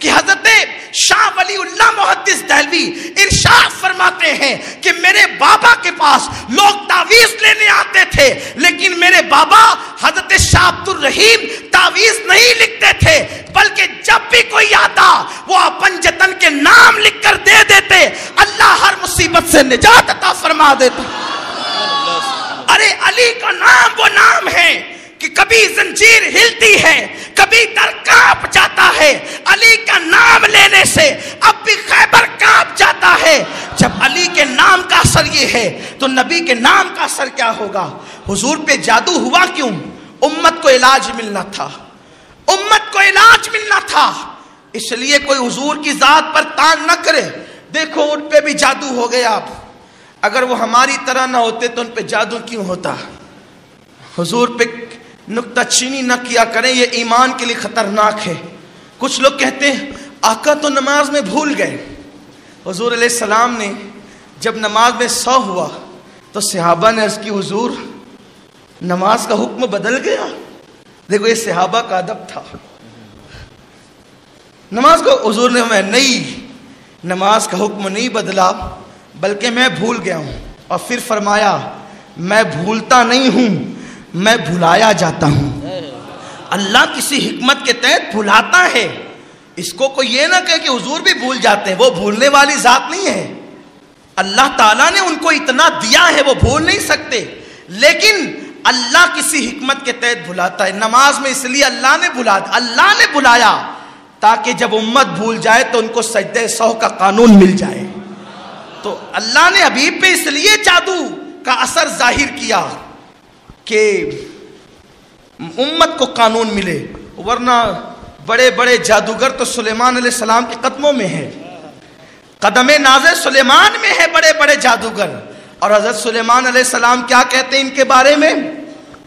کہ حضرت شاہ ولی اللہ محدث دہلوی ارشاد فرماتے ہیں کہ میرے بابا کے پاس لوگ تعویذ لینے آتے تھے، لیکن میرے بابا حضرت شاہ عبد الرحیم تعویذ نہیں لکھتے تھے، بلکہ جب بھی کوئی آتا وہ اپن جتن کے نام لکھ کر دے دیتے، اللہ ہر مصیبت سے نجات عطا فرما دیتا۔ ارے علی کا نام وہ نام ہے کہ کبھی زنجیر ہلتی ہے، کبھی در کانپ جاتا ہے، علی کا نام لینے سے اب بھی خیبر کانپ جاتا ہے۔ جب علی کے نام کا اثر یہ ہے تو نبی کے نام کا اثر کیا ہوگا؟ حضور پہ جادو ہوا کیوں؟ امت کو علاج ملنا تھا، امت کو علاج ملنا تھا، اس لیے کوئی حضور کی ذات پر تان نہ کرے۔ دیکھو ان پہ بھی جادو ہو گیا، اب اگر وہ ہماری طرح نہ ہوتے تو ان پہ جادو کیوں ہوتا؟ حضور پہ نکتہ چینی نہ کیا کریں، یہ ایمان کے لیے خطرناک ہے۔ کچھ لوگ کہتے ہیں آقا تو نماز میں بھول گئے۔ حضور علیہ السلام نے جب نماز میں سو ہوا تو صحابہ نے عرض کی حضور نماز کا حکم بدل گیا۔ دیکھو یہ صحابہ کا ادب تھا، نماز کو حضور نے میں نہیں، نماز کا حکم نہیں بدلا بلکہ میں بھول گیا ہوں، اور پھر فرمایا میں بھولتا نہیں ہوں، میں بھلایا جاتا ہوں۔ اللہ کسی حکمت کے تحت بھلاتا ہے، اس کو کوئی یہ نہ کہے کہ حضور بھی بھول جاتے ہیں، وہ بھولنے والی ذات نہیں ہے۔ اللہ تعالیٰ نے ان کو اتنا دیا ہے وہ بھول نہیں سکتے، لیکن اللہ کسی حکمت کے تحت بھلاتا ہے۔ نماز میں اس لیے اللہ نے بلایا تاکہ جب امت بھول جائے تو ان کو سجدہ سہو کا قانون مل جائے۔ تو اللہ نے حبیب پہ اس لیے جادو کا اثر ظاہر کیا کہ امت کو قانون ملے، ورنہ بڑے بڑے جادوگر تو سلیمان علیہ السلام کے قدموں میں ہے، قدم نازل سلیمان میں ہے بڑے بڑے جادوگر۔ اور حضرت سلیمان علیہ السلام کیا کہتے ہیں ان کے بارے میں؟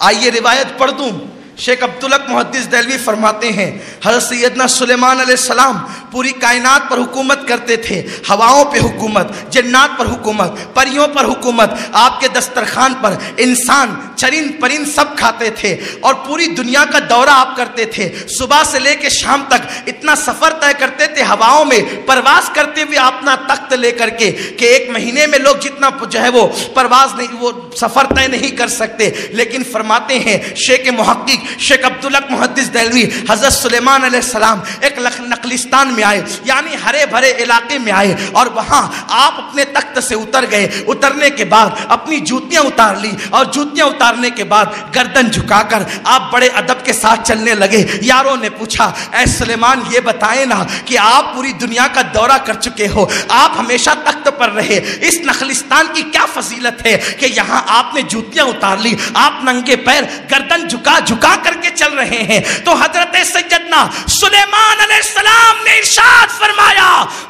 آئیے روایت پڑھ دوں۔ شیخ عبدالحق محدث دہلوی فرماتے ہیں حضرت سیدنا سلیمان علیہ السلام پوری کائنات پر حکومت کرتے تھے، ہواؤں پہ حکومت، جنات پر حکومت، پریوں پر حکومت، آپ کے دسترخوان پر انسان چرند پرند سب کھاتے تھے، اور پوری دنیا کا دورہ آپ کرتے تھے، صبح سے لے کے شام تک اتنا سفر طے کرتے تھے ہواؤں میں پرواز کرتے ہوئے اپنا تخت لے کر کے کہ ایک مہینے میں لوگ جتنا جو ہے وہ پرواز نہیں، وہ سفر طے نہیں کر سکتے۔ لیکن فرماتے ہیں شیخ محقق شیخ عبدالحق محدث دہلوی حضرت سلیمان علیہ السلام ایک نخلستان میں آئے، یعنی ہرے بھرے علاقے میں آئے، اور وہاں آپ اپنے تخت سے اتر گئے۔ اترنے کے بعد اپنی جوتیاں اتار لی، اور جوتیاں اتارنے کے بعد گردن جھکا کر آپ بڑے ادب کے ساتھ چلنے لگے۔ یاروں نے پوچھا اے سلیمان یہ بتائیں نا کہ آپ پوری دنیا کا دورہ کر چکے ہو، آپ ہمیشہ تخت پر رہے، اس نخلستان کی کیا فضیلت ہے کہ یہاں آپ نے جوتیاں اتار لی، آپ ننگے پیر گردن جھکا کر کے چل رہے ہیں؟ تو حضرت سیدنا سلیمان علیہ السلام نے ارشاد فرمایا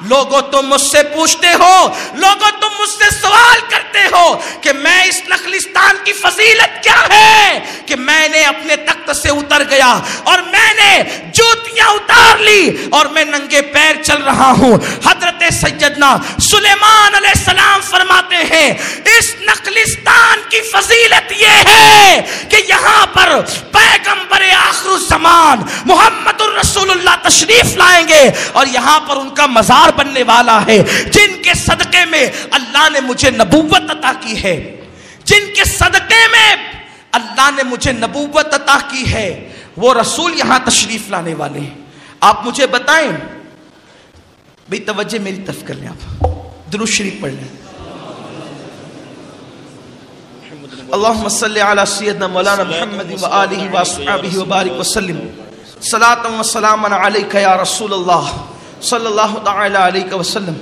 لوگوں تم مجھ سے پوچھتے ہو، لوگوں تم مجھ سے سوال کرتے ہو کہ میں اس نخلستان کی فضیلت کیا ہے کہ میں نے اپنے تخت سے اتر گیا اور میں نے جوتیاں اتار لی اور میں ننگے پیر چل رہا ہوں۔ حضرت سیدنا سلیمان علیہ السلام فرماتے ہیں اس نخلستان کی فضیلت یہ ہے کہ یہاں پر پیغمبر آخر الزمان محمد الرسول اللہ تشریف لائیں گے، اور یہاں پر ان کا مزار بننے والا ہے، جن کے صدقے میں اللہ نے مجھے نبوت عطا کی ہے، جن کے صدقے میں اللہ نے مجھے نبوت عطا کی ہے، وہ رسول یہاں تشریف لانے والے ہیں۔ آپ مجھے بتائیں، بھئی توجہ میری طرف کر لیں، آپ درود شریف پڑھ لیں۔ اللہم صلی علی سیدنا مولانا محمد وآلہ وصحبہ وبارک وسلم، صلاۃ و سلام علیک یا رسول اللہ صلی اللہ تعالی علیہ وسلم۔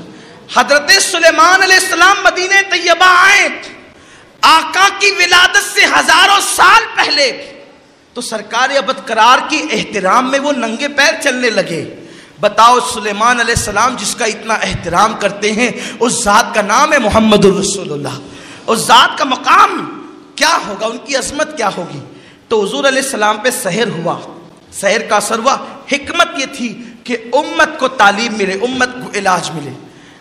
حضرت سلیمان علیہ السلام مدینہ طیبہ آئے آقا کی ولادت سے ہزاروں سال پہلے، تو سرکار ابد قرار کی احترام میں وہ ننگے پیر چلنے لگے۔ بتاؤ سلیمان علیہ السلام جس کا اتنا احترام کرتے ہیں اس ذات کا نام ہے محمد الرسول اللہ، اس ذات کا مقام کیا ہوگا، ان کی عظمت کیا ہوگی؟ تو حضور علیہ السلام پہ سحر ہوا، سحر کا اثر ہوا۔ حکمت یہ تھی کہ امت کو تعلیم ملے، امت کو علاج ملے۔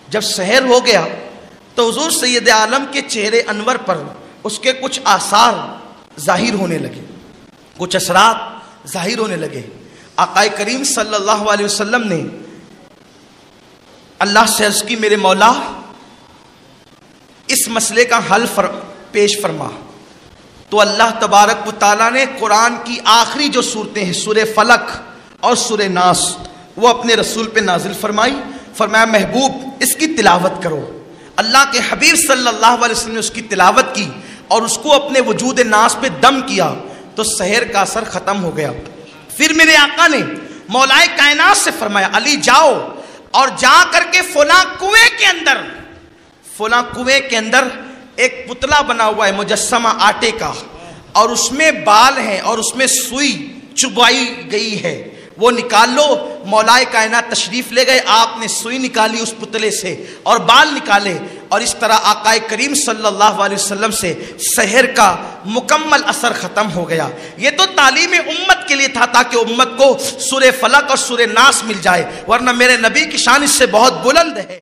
جب سحر ہو گیا تو حضور سید عالم کے چہرے انور پر اس کے کچھ آثار ظاہر ہونے لگے، کچھ اثرات ظاہر ہونے لگے۔ آقا کریم صلی اللہ علیہ وسلم نے اللہ سے عرض کی میرے مولا اس مسئلے کا حل پیش فرما. تو اللہ تبارک و تعالیٰ نے قرآن کی آخری جو صورتیں ہیں سورہ فلق اور سورہ ناس وہ اپنے رسول پہ نازل فرمائی. فرمایا محبوب اس کی تلاوت کرو. اللہ کے حبیب صلی اللہ علیہ وسلم نے اس کی تلاوت کی اور اس کو اپنے وجود ناس پہ دم کیا تو سحر کا اثر ختم ہو گیا. پھر میرے آقا نے مولائے کائنات سے فرمایا علی جاؤ اور جا کر کے فلاں کنویں کے اندر ایک پتلا بنا ہوا ہے مجسمہ آٹے کا اور اس میں بال ہیں اور اس میں سوئی چبائی گئی ہے، وہ نکال لو. مولائے کائنات تشریف لے گئے، آپ نے سوئی نکالی اس پتلے سے اور بال نکالے اور اس طرح آقا کریم صلی اللہ علیہ وسلم سے سحر کا مکمل اثر ختم ہو گیا. یہ تو تعلیم امت کے لیے تھا تاکہ امت کو سورہ فلق اور سورہ ناس مل جائے، ورنہ میرے نبی کی شان اس سے بہت بلند ہے.